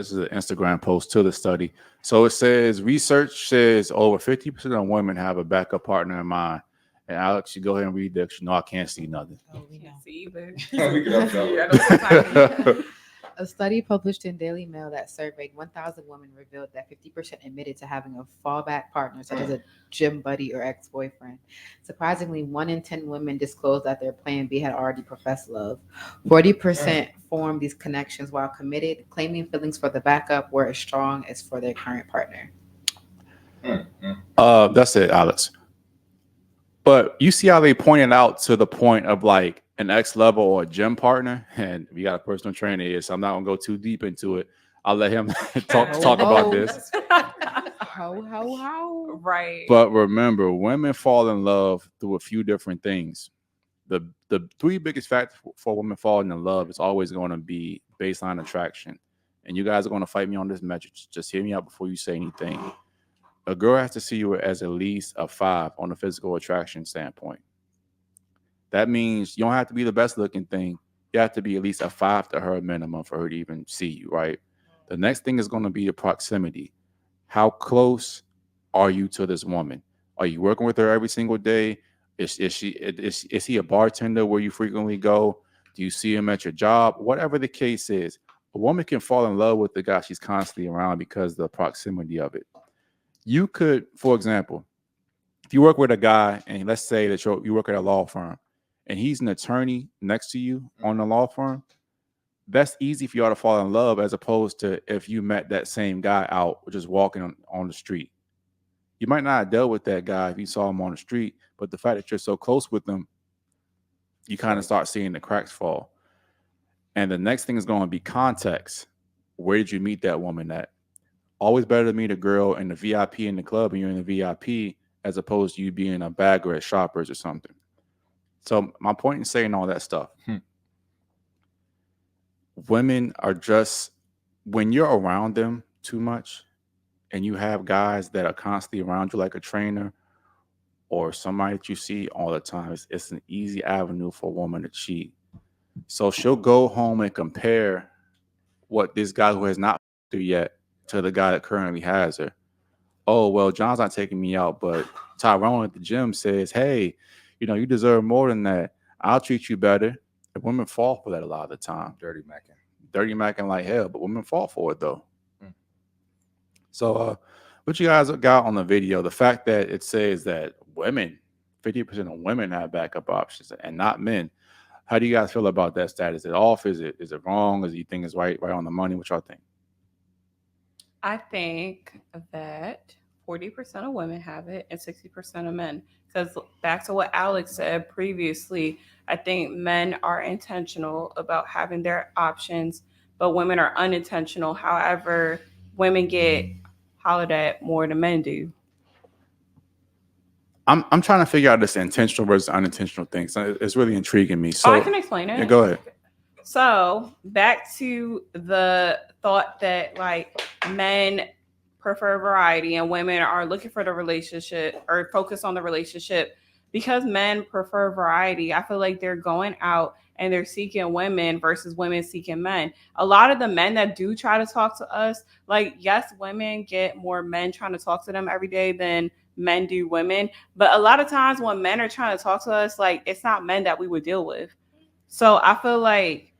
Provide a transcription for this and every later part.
This is an Instagram post to the study. So it says research says over 50% of women have a backup partner in mind. And Alex, you go ahead and read this. You know I can't see nothing. Oh, we Can't know. see either. We can have that Yeah, one. those are tiny. A study published in Daily Mail that surveyed 1,000 women revealed that 50% admitted to having a fallback partner, such as a gym buddy or ex boyfriend. Surprisingly, 1 in 10 women disclosed that their plan B had already professed love. 40% formed these connections while committed, claiming feelings for the backup were as strong as for their current partner. That's it, Alex. But you see how they pointed out to the point of like an X level or a gym partner, and we got a personal trainer here, so I'm not gonna go too deep into it. I'll let him talk about this. How? Right. But remember, women fall in love through a few different things. The three biggest factors for women falling in love is always going to be baseline attraction. And you guys are going to fight me on this metric. Just hear me out before you say anything. A girl has to see you as at least a 5 on a physical attraction standpoint. That means you don't have to be the best looking thing. You have to be at least a 5 to her minimum for her to even see you, right? The next thing is going to be the proximity. How close are you to this woman? Are you working with her every single day? Is he a bartender where you frequently go? Do you see him at your job? Whatever the case is, a woman can fall in love with the guy she's constantly around because of the proximity of it. You could, for example, if you work with a guy and let's say that you work at a law firm and he's an attorney next to you on the law firm, that's easy for y'all to fall in love as opposed to if you met that same guy out just walking on the street. You might not have dealt with that guy if you saw him on the street, but the fact that you're so close with him, you kind of start seeing the cracks fall. And the next thing is going to be context. Where did you meet that woman at? Always better to meet a girl in the VIP in the club and you're in the VIP as opposed to you being a bagger at Shoppers or something. So my point in saying all that stuff, women are just, when you're around them too much and you have guys that are constantly around you like a trainer or somebody that you see all the time, it's an easy avenue for a woman to cheat. So she'll go home and compare what this guy who has not her yet to the guy that currently has her. Oh, well, John's not taking me out, but Tyrone at the gym says, hey, you deserve more than that. I'll treat you better. And women fall for that a lot of the time. Dirty macking. Dirty macking like hell, but women fall for it though. So what you guys got on the video, the fact that it says that women, 50% of women have backup options and not men. How do you guys feel about that stat? Is it off? Is it wrong? Is you think it's right on the money? What y'all think? I think that 40% of women have it and 60% of men. Because back to what Alex said previously, I think men are intentional about having their options, but women are unintentional. However, women get hollered at more than men do. I'm trying to figure out this intentional versus unintentional thing. So it's really intriguing me. So I can explain it. Yeah, go ahead. So back to the thought that like men prefer variety and women are looking for the relationship or focus on the relationship. Because men prefer variety, I feel like they're going out and they're seeking women versus women seeking men. A lot of the men that do try to talk to us, like, yes, women get more men trying to talk to them every day than men do women. But a lot of times when men are trying to talk to us, like, it's not men that we would deal with. So I feel like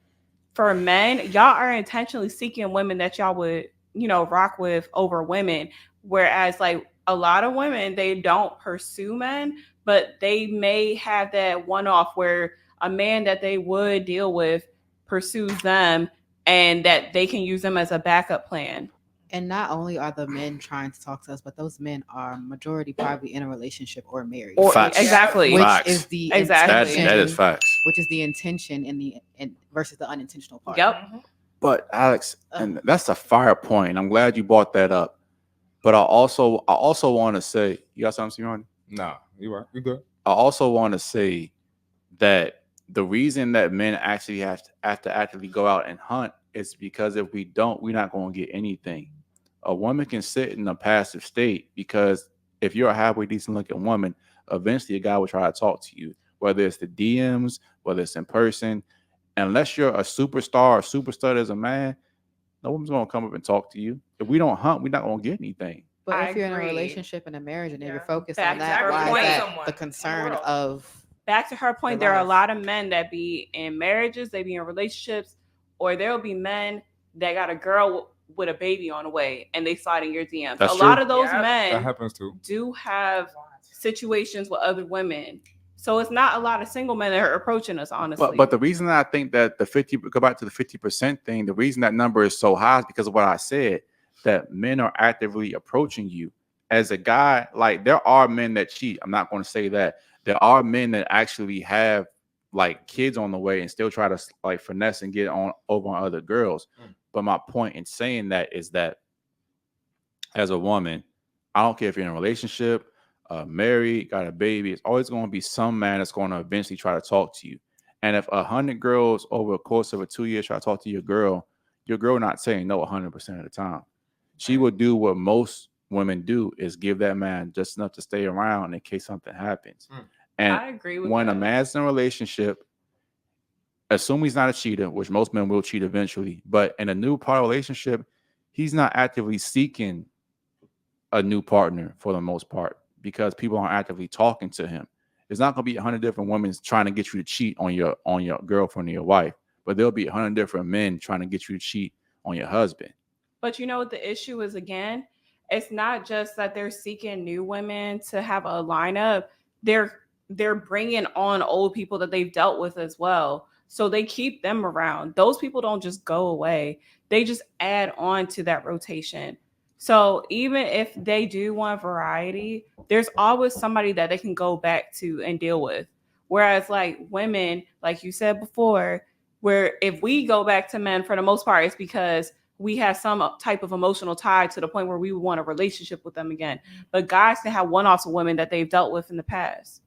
for men, y'all are intentionally seeking women that y'all would, rock with over women. Whereas like a lot of women, they don't pursue men, but they may have that one-off where a man that they would deal with pursues them and that they can use them as a backup plan. And not only are the men trying to talk to us, but those men are majority probably in a relationship or married. Or Facts. exactly. Which Facts. is the Exactly. intention, That is facts. which is the intention and versus the unintentional part. Yep. But Alex, and that's a fire point. I'm glad you brought that up. But I also want to say, you got something, CMarty? Nah, you right. You good. I also want to say that the reason that men actually have to actively go out and hunt is because if we don't, we're not going to get anything. A woman can sit in a passive state because if you're a halfway decent looking woman, eventually a guy will try to talk to you, whether it's the DMs, whether it's in person. Unless you're a superstar or superstar as a man, No one's gonna come up and talk to you. If we don't hunt, we're not gonna get anything. But I if you're in a agree. relationship and a marriage and if you're Yeah. focused Back on to that, her why point. is that Someone the in the concern world. of Back to her point, Your there are a life. lot of men that be in marriages, they be in relationships, or there'll be men that got a girl with a baby on the way and they slide in your DMs. That's a lot true. of those Yep. That men happens too. do have situations with other women. So it's not a lot of single men that are approaching us, honestly. But the reason that I think that go back to the 50% thing, the reason that number is so high is because of what I said, that men are actively approaching you. As a guy, like there are men that cheat. I'm not going to say that. There are men that actually have like kids on the way and still try to like finesse and get on over on other girls. But my point in saying that is that as a woman, I don't care if you're in a relationship, married, got a baby, it's always going to be some man that's going to eventually try to talk to you. And if 100 girls over a course of a 2 years try to talk to your girl not saying no 100% of the time. She will do what most women do, is give that man just enough to stay around in case something happens. And I agree with when that. a man's in a relationship, assume he's not a cheater, which most men will cheat eventually, but in a new part of relationship, he's not actively seeking a new partner for the most part because people aren't actively talking to him. It's not going to be 100 different women trying to get you to cheat on your girlfriend or your wife, but there'll be 100 different men trying to get you to cheat on your husband. But you know what the issue is again? It's not just that they're seeking new women to have a lineup. They're bringing on old people that they've dealt with as well. So they keep them around. Those people don't just go away. They just add on to that rotation. So even if they do want variety, there's always somebody that they can go back to and deal with. Whereas like women, like you said before, where if we go back to men for the most part, it's because we have some type of emotional tie to the point where we would want a relationship with them again. But guys can have one-offs with women that they've dealt with in the past.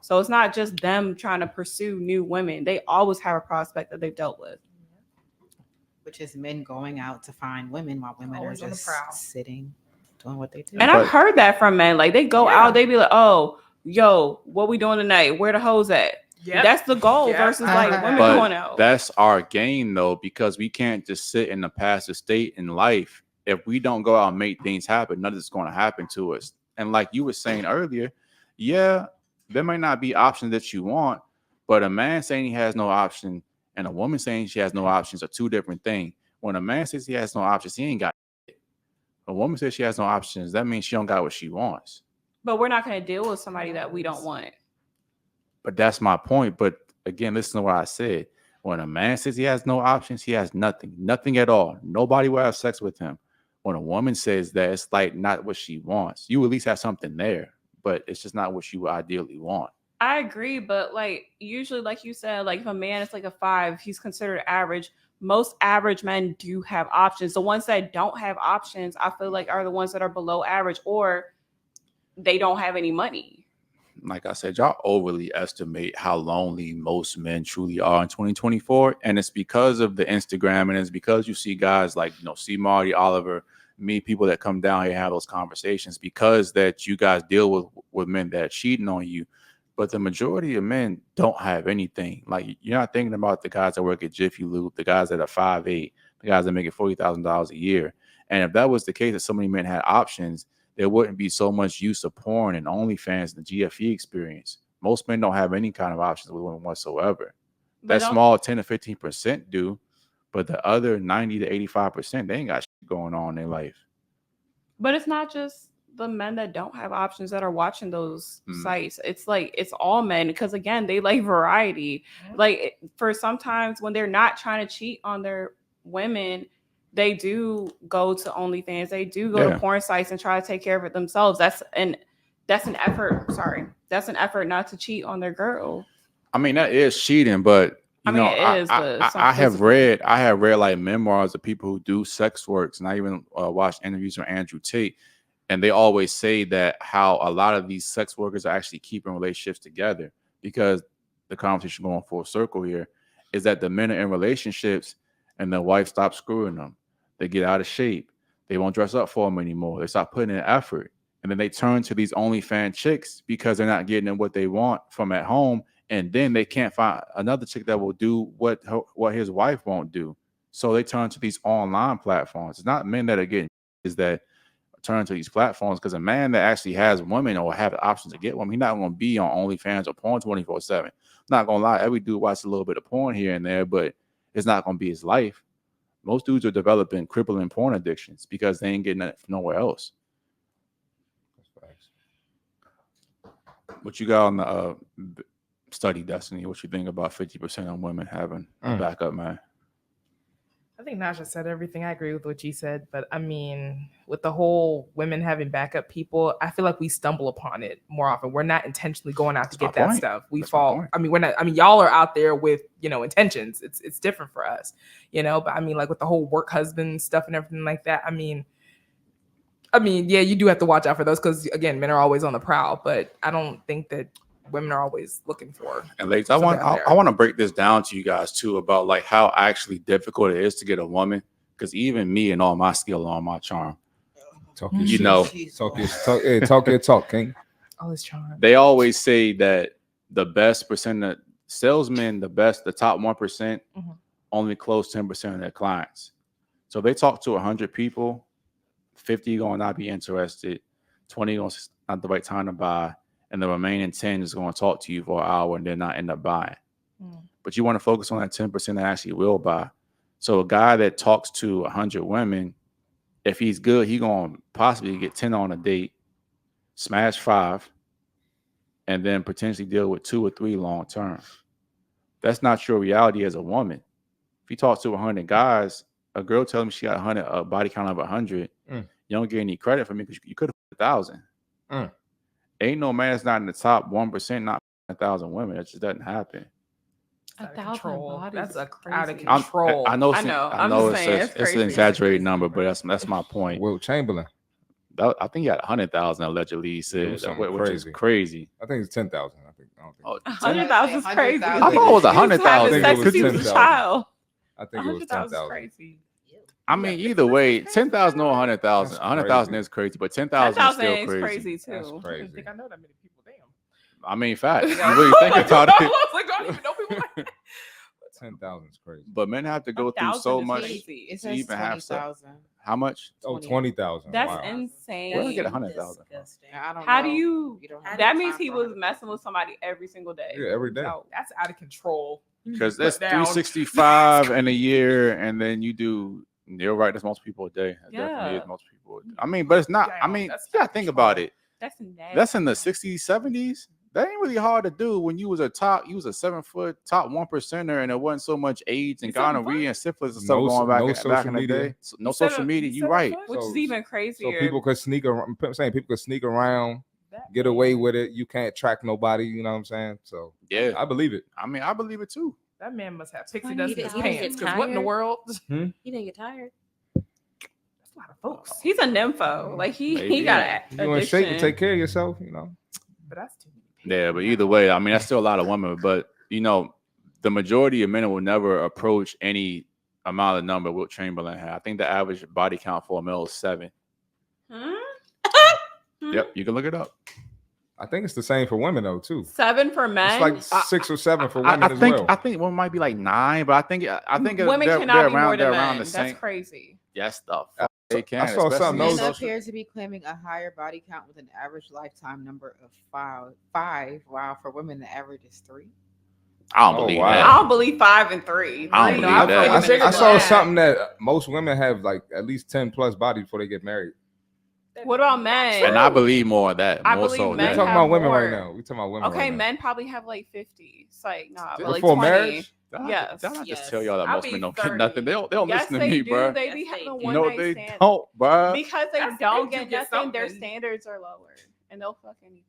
So it's not just them trying to pursue new women. They always have a prospect that they've dealt with. which is men going out to find women while women Always are on the just prowl. sitting, doing what they do. And I've heard that from men. Like they go Yeah. out, they be like, "Oh, yo, what we doing tonight? Where the hoes at?" Yep. That's the goal Yep. versus like Uh-huh. women But going out. that's our game though, because we can't just sit in the passive state in life. If we don't go out and make things happen, nothing's going to happen to us. And like you were saying earlier, yeah, there might not be options that you want, but a man saying he has no option and a woman saying she has no options are two different things. When a man says he has no options, he ain't got it. A woman says she has no options, that means she don't got what she wants. But we're not going to deal with somebody that we don't want. But that's my point. But again, listen to what I said. When a man says he has no options, he has nothing at all. Nobody will have sex with him. When a woman says that, it's like not what she wants. You at least have something there, but it's just not what you ideally want. I agree, but like usually, like you said, like if a man is like a 5, he's considered average. Most average men do have options. The ones that don't have options, I feel like, are the ones that are below average or they don't have any money. Like I said, y'all overly estimate how lonely most men truly are in 2024. And it's because of the Instagram, and it's because you see guys like, CMarty, Oliver, me, people that come down here and have those conversations, because that you guys deal with men that are cheating on you. But the majority of men don't have anything. Like, you're not thinking about the guys that work at Jiffy Lube, the guys that are 5'8", the guys that make $40,000 a year. And if that was the case, that so many men had options, there wouldn't be so much use of porn and OnlyFans and the GFE experience. Most men don't have any kind of options with women whatsoever. That small 10 to 15% do, but the other 90 to 85%, they ain't got shit going on in their life. But it's not just the men that don't have options that are watching those sites. It's like it's all men, because again, they like variety. Like for sometimes when they're not trying to cheat on their women, they do go to OnlyFans, they do go to porn sites and try to take care of it themselves. That's an effort. Sorry, that's an effort not to cheat on their girl. I mean, that is cheating, but I have read like memoirs of people who do sex works, and I even watched interviews from Andrew Tate. And they always say that how a lot of these sex workers are actually keeping relationships together, because the conversation going full circle here is that the men are in relationships and the wife stops screwing them. They get out of shape. They won't dress up for them anymore. They stop putting in effort. And then they turn to these OnlyFans chicks because they're not getting what they want from at home. And then they can't find another chick that will do what his wife won't do. So they turn to these online platforms. It's not men that are getting, is that turn to these platforms, because a man that actually has women or have the option to get women, he's not going to be on OnlyFans or porn 24/7. Not going to lie, every dude watches a little bit of porn here and there, but it's not going to be his life. Most dudes are developing crippling porn addictions because they ain't getting it from nowhere else. What you got on the study, Destiny? What you think about 50% of women having a backup man? I think Naja said everything. I agree with what you said, but I mean, with the whole women having backup people, I feel like we stumble upon it more often. We're not intentionally going out to get that stuff. We fall. I mean, we're not. I mean, y'all are out there with intentions. It's different for us, But I mean, like with the whole work husband stuff and everything like that. I mean, yeah, you do have to watch out for those because again, men are always on the prowl. But I don't think that women are always looking for. And ladies, I want to break this down to you guys too about like how actually difficult it is to get a woman, because even me and all my skill and all my charm, talk your talk, King. All his charm. They always say that the best percent of salesmen, the top 1%, only close 10% of their clients. So they talk to 100 people, 50 gonna not be interested, 20 gonna not the right time to buy, and the remaining 10 is going to talk to you for an hour and then not end up buying. But you want to focus on that 10% that actually will buy. So a guy that talks to 100 women, if he's good, he's going to possibly get 10 on a date, smash 5, and then potentially deal with 2 or 3 long term. That's not your reality as a woman. If you talk to 100 guys, a girl tells me she got a body count of 100, you don't get any credit for me because you could have 1,000. Ain't no man that's not in the top 1%, not 1,000 women. That just doesn't happen. 1,000 bodies. That's is out of crazy. control. I know it's an exaggerated number, but that's my point. Will Chamberlain. I think he had 100,000 allegedly. He said, which is crazy. I think it's 10,000. I don't think. 100,000 is crazy. I thought it was 100,000. I think it was He was a 10,000. child. I think it was 10,000. Crazy. I mean, either way, 10,000 or 100,000. 100,000 is crazy, but 10,000 is still crazy. Too. That's I don't crazy. think I know that many people. Damn. I mean, facts. You really think about it. I was like, I don't even know people like that. 10,000 is crazy. But men have to go through so much It to says even have stuff. 20,000. How much? Oh, 20,000. That's wow. insane. Where did I get 100,000? I don't How know. do you? don't have That the means time he for was 100,000. messing with somebody every single day. Yeah, every day. So, That's out of control. Because that's Put down. 365 in a year, and then you do. You're right. That's most people a day. That definitely Yeah. is most people. I mean, but it's not. I Damn, mean, that's yeah, out of think control. about it. that's nasty. That's in the 60s, 70s. That ain't really hard to do when you was a 7-foot top 1%er, and there wasn't so much AIDS and You 7 foot? gonorrhea and syphilis and stuff going back in the day. So, no social media. You right. Which is even crazier. So people could sneak around. I'm saying people could sneak around, get away with it. You can't track nobody. You know what I'm saying? So Yeah, I believe it. I mean, I believe it too. That man must have pixie He dust in didn't- his he didn't pants. get Because what in the tired. world? He didn't get tired. That's a lot of folks. He's a nympho. Like he Maybe. got an You in shape to addiction. take care of yourself. You know. But that's too many people. Yeah, but either way, I mean, that's still a lot of women. But the majority of men will never approach any amount of number Wilt Chamberlain had. I think the average body count for a male is 7. Hmm? Yep, you can look it up. I think it's the same for women though too. 7 for men. It's like 6 or 7 for women I as think well. I think one might be like 9, but I think women they're cannot be around, more they're than around men. the same. That's crazy. Yes, the fuck they can. I saw especially something in else. Men social- appears to be claiming a higher body count with an average lifetime number of 5. While for women, the average is 3. I don't Oh, believe wow. I that. don't believe 5 and 3. I don't No, believe that. feel women I is saw bad. something that most women have like at least 10 plus bodies before they get married. What about men? And I believe more of that. I More believe so We're men than talking have about women more. right now. We're talking about women. Okay, right now. men probably have like 50. It's like nah, but like Before 20. marriage. Yes. Don't I just Yes. tell y'all that I'll most be men don't 30. get nothing. They don't Yes, listen to they me, do. bro. They Yes, be they having a do. one No, night they stand. don't, bro. Because they That's- don't they get do get nothing. Their something. standards are lowered, and they'll fuck anything.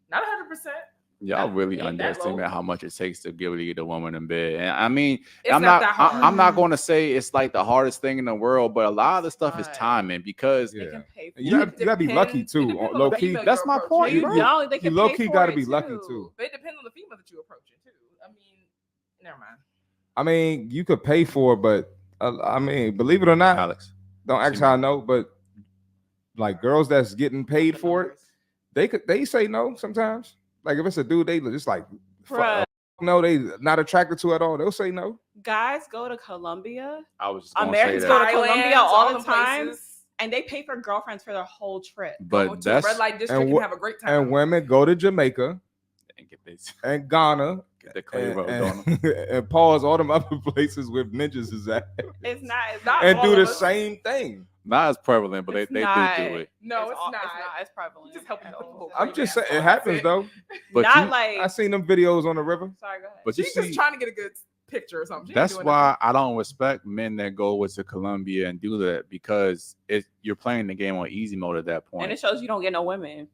Not 100%. Y'all really Ain't that underestimate low. how much it takes to really get a woman in bed. And I mean, It's I'm not not that hard. I'm not going to say it's like the hardest thing in the world, but a lot of the stuff is Right. timing because Yeah. They can pay for You it. gotta be lucky It too. depends on Low the key, female that's you're my point, approaching. bro. You don't. They you can low pay key for gotta it be lucky too. But it depends on the female that you're approaching too. I mean, never mind. I mean, you could pay for it, but I mean, believe it or not, Alex. don't ask how I know, but like girls that's getting paid for it, they say no sometimes. Like if it's a dude, they just like Bruh. no, they not attracted to at all, they'll say no. Guys go to Colombia. I was just gonna Americans say go that. to Colombia Thailand, all the them time, places. and they pay for girlfriends for their whole trip. Go But to a that's red light district and, wh- have a great time. And women go to Jamaica and get this and Ghana get the Quavo and, going. and pause all them other places with ninjas is at It's not and all do of the us. same thing. Not as prevalent, but It's they not. do it. No, it's not. It's not as prevalent. Just help me at put the all. whole I'm great just dance saying it on. happens That's though. But Not you, like. I seen them videos on the river. Sorry, go ahead. but you She's see, just trying to get a good picture or something. She ain't that's doing why I don't respect men that go to Colombia and do that, because you're playing the game on easy mode at that point. And it shows you don't get no women.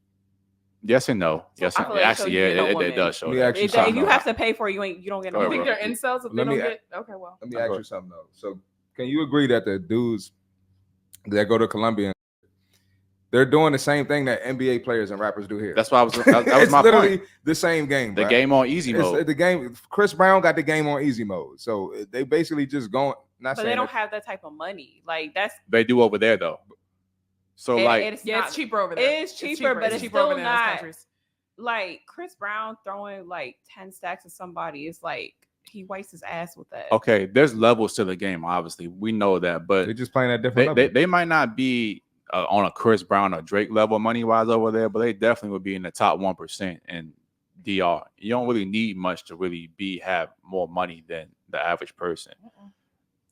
Yes and no. Yes, I and, feel like it actually, shows yeah, you get no it women. does show Let me that. ask you If something. you though. have to pay for it, you don't get no Go You ahead, women. think they're incels if they Let me don't a- get? Okay, well. Let me Go ask ahead. you something though. So, can you agree that the dudes that go to Colombia, they're doing the same thing that NBA players and rappers do here? That's why I was. That was It's my literally point. the same game. The bruh. game on easy It's mode. the game. Chris Brown got the game on easy mode, so they basically just going. Not But saying they don't that- have that type of money. Like that's They do over there though. So like, it's Yeah, not, it's cheaper over there. It's cheaper, but it's cheaper over still there in those not countries. like Chris Brown throwing like 10 stacks at somebody. It's like he wipes his ass with that. okay, there's levels to the game. Obviously, we know that, but they're just playing at different levels. they might not be on a Chris Brown or Drake level money wise over there, but they definitely would be in the top 1% in DR. You don't really need much to really have more money than the average person.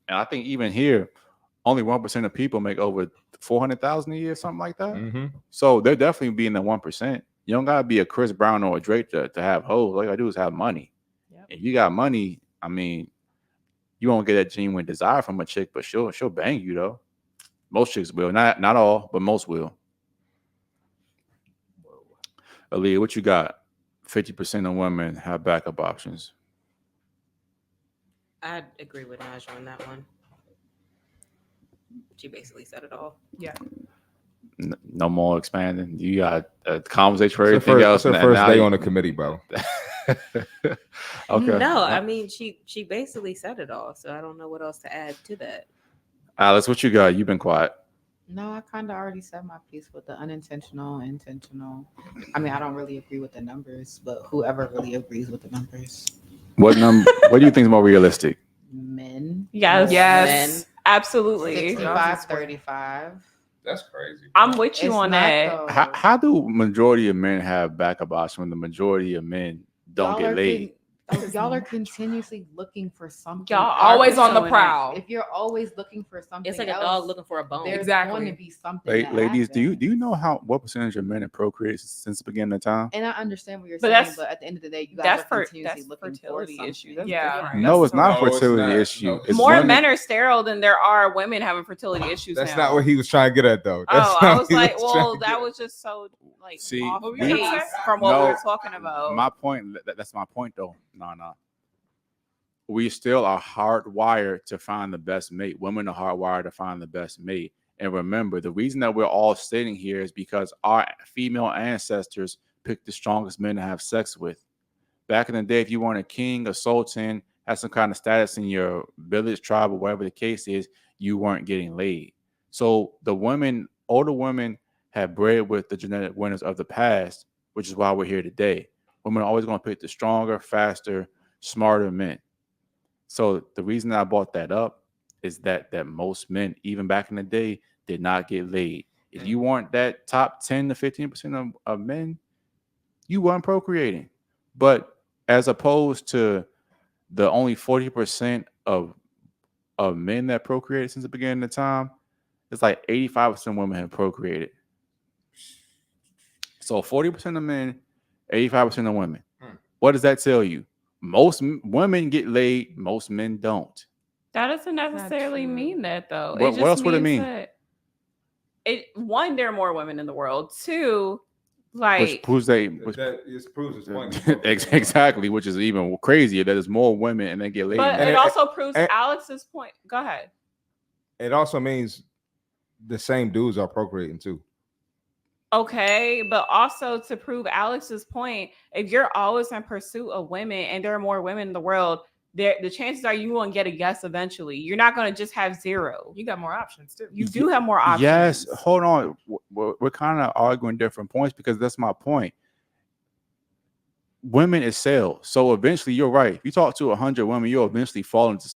And I think even here, only 1% of people make over 400,000 a year, something like that. Mhm. So they're definitely being the 1%. You don't gotta be a Chris Brown or a Drake to have hoes. All you gotta do is have money. Yep. If you got money, I mean, you won't get that genuine desire from a chick, but she'll bang you though. Most chicks will, not all, but most will. Aaliyah, what you got? 50% of women have backup options. I'd agree with Naja on that one. She basically said it all. Yeah. No more expanding. You got a conversation for It's everything else. her and first now day you- on the committee, bro. Okay. No, I mean she basically said it all. So I don't know what else to add to that. Alex, what you got? You've been quiet. No, I kind of already said my piece with the unintentional, intentional. I mean, I don't really agree with the numbers, but whoever really agrees with the numbers, What do you think is more realistic? men. Yes. more Yes. Absolutely. 65, 35. That's crazy. I'm with you It's on not, that. though. How do majority of men have backup options when the majority of men don't Y'all get are laid? y'all are continuously looking for something. Y'all are Always on the pursuing it. prowl. If you're always looking for something, It's like a else, dog looking for a bone. there's Exactly. going to be something. that Ladies, do happens. you know what percentage of men have procreated since the beginning of time? And I understand what you're But saying, that's- but at the end of the day, you guys That's are for continuously that's looking fertility for issue. something. That's Yeah. different. No, it's not No, it's fertility not. issue. No. It's More women- men are sterile than there are women having fertility issues. That's now. not what he was trying to get at, though. That's Oh, not I what was he like, trying well, to that get was just so like See, off What were you base gonna say? from what we No, were talking about. My point. That's my point, though. No. We still are hardwired to find the best mate. Women are hardwired to find the best mate. And remember, the reason that we're all sitting here is because our female ancestors picked the strongest men to have sex with. Back in the day, if you weren't a king, a sultan, had some kind of status in your village, tribe, or whatever the case is, you weren't getting laid. So the women, older women, have bred with the genetic winners of the past, which is why we're here today. Women are always going to pick the stronger, faster, smarter men. So the reason I brought that up is that most men, even back in the day, did not get laid. If you weren't that top 10 to 15% of men, you weren't procreating. But as opposed to the only 40% of men that procreated since the beginning of time, it's like 85% of women have procreated. So 40% of men, 85% of women. What does that tell you? Most women get laid, most men don't. That doesn't not necessarily true. mean that, though. What else would it mean? One, there are more women in the world. Two, like Which proves they proves his point. exactly, which is even crazier that there's more women and they get laid. but than it men. also proves and- Alex's point. Go ahead. It also means the same dudes are procreating too. Okay, but also to prove Alex's point, if you're always in pursuit of women and there are more women in the world, the chances are you won't get a yes eventually. You're not going to just have zero. You got more options too. You do have more options. Yes, hold on. We're kind of arguing different points because that's my point. women is sales. So eventually, you're right. If you talk to 100 women, you'll eventually fall into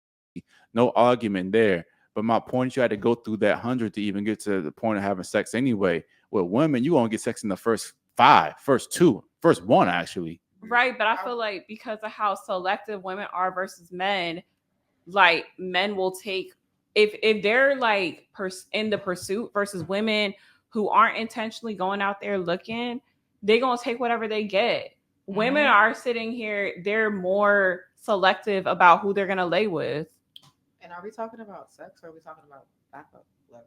no argument there. But my point is, you had to go through that 100 to even get to the point of having sex anyway. With women, you're gonna get sex in the first 5, first 2, first 1 actually. Right, but I feel like because of how selective women are versus men, like men will take if they're like in the pursuit versus women who aren't intentionally going out there looking, they're gonna take whatever they get. Women are sitting here, they're more selective about who they're gonna lay with. And are we talking about sex or are we talking about backup lovers?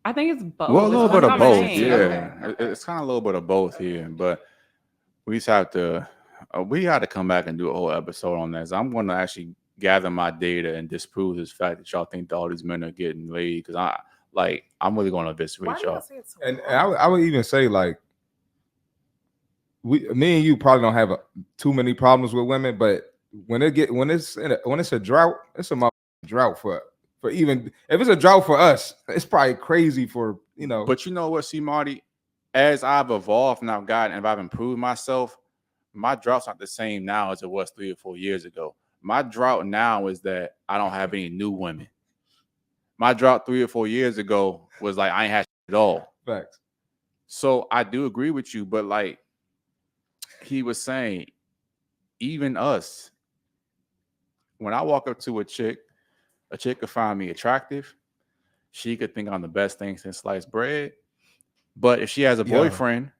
I think it's both. Well, a little It's bit one of both, combination. yeah. It's kind of a little bit of both here, but we just have to. We had to come back and do a whole episode on this. I'm going to actually gather my data and disprove this fact that y'all think that all these men are getting laid, because I'm really going to Why eviscerate do y'all y'all. say it so And hard? I would even say like me and you probably don't have too many problems with women, but when it's a drought, it's a drought for even if it's a drought for us, it's probably crazy for But you know what, CMarty? As I've evolved and I've improved myself, my drought's not the same now as it was 3 or 4 years ago. My drought now is that I don't have any new women. My drought 3 or 4 years ago was like I ain't had shit at all. facts. So I do agree with you, but like he was saying, even us, when I walk up to a chick could find me attractive. She could think I'm the best thing since sliced bread. But if she has a boyfriend,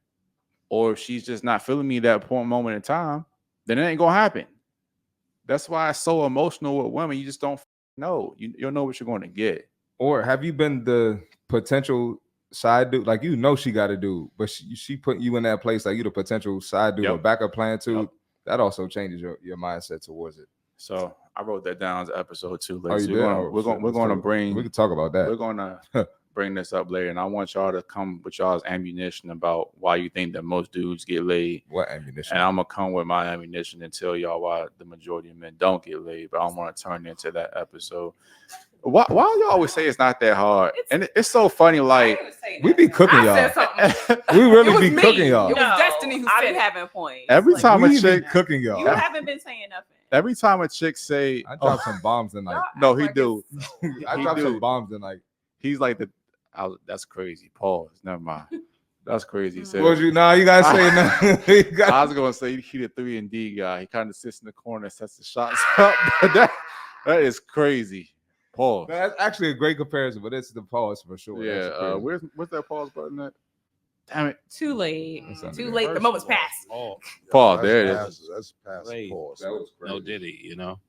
or if she's just not feeling me that moment in time, then it ain't gonna happen. That's why it's so emotional with women. You just don't know. You don't know what you're going to get. Or have you been the potential side dude? Like she got a dude, but she put you in that place like you the potential side dude or backup plan too. Yep. That also changes your mindset towards it. So I wrote that down as episode 2. Oh, you did? We're gonna bring. We can talk about that. We're gonna bring this up later, and I want y'all to come with y'all's ammunition about why you think that most dudes get laid. What ammunition? And I'm gonna come with my ammunition and tell y'all why the majority of men don't get laid. But I don't want to turn into that episode. Why y'all always say it's not that hard? And it's so funny. Like we be cooking y'all. I said something. We really It was be me. cooking y'all. It was Destiny who I said be it. having points. every time we a be chick, cooking y'all. You haven't been saying nothing. every time a chick say, I dropped some bombs tonight. no, he do. I He dropped do. some bombs tonight. He's like that's crazy. Pause. Never mind. That's crazy. He said, What you gotta say nothing. I was gonna say he the 3 and D guy. He kind of sits in the corner and sets the shots up. But that is crazy. Pause. That's actually a great comparison, but it's the pause for sure. That's Yeah. crazy. Where's that pause button at? Damn it. Too late. That's not Too good. late. The moment's passed. Oh, Pause. There it is. That's past Wait. pause. That was crazy. No Diddy, you know.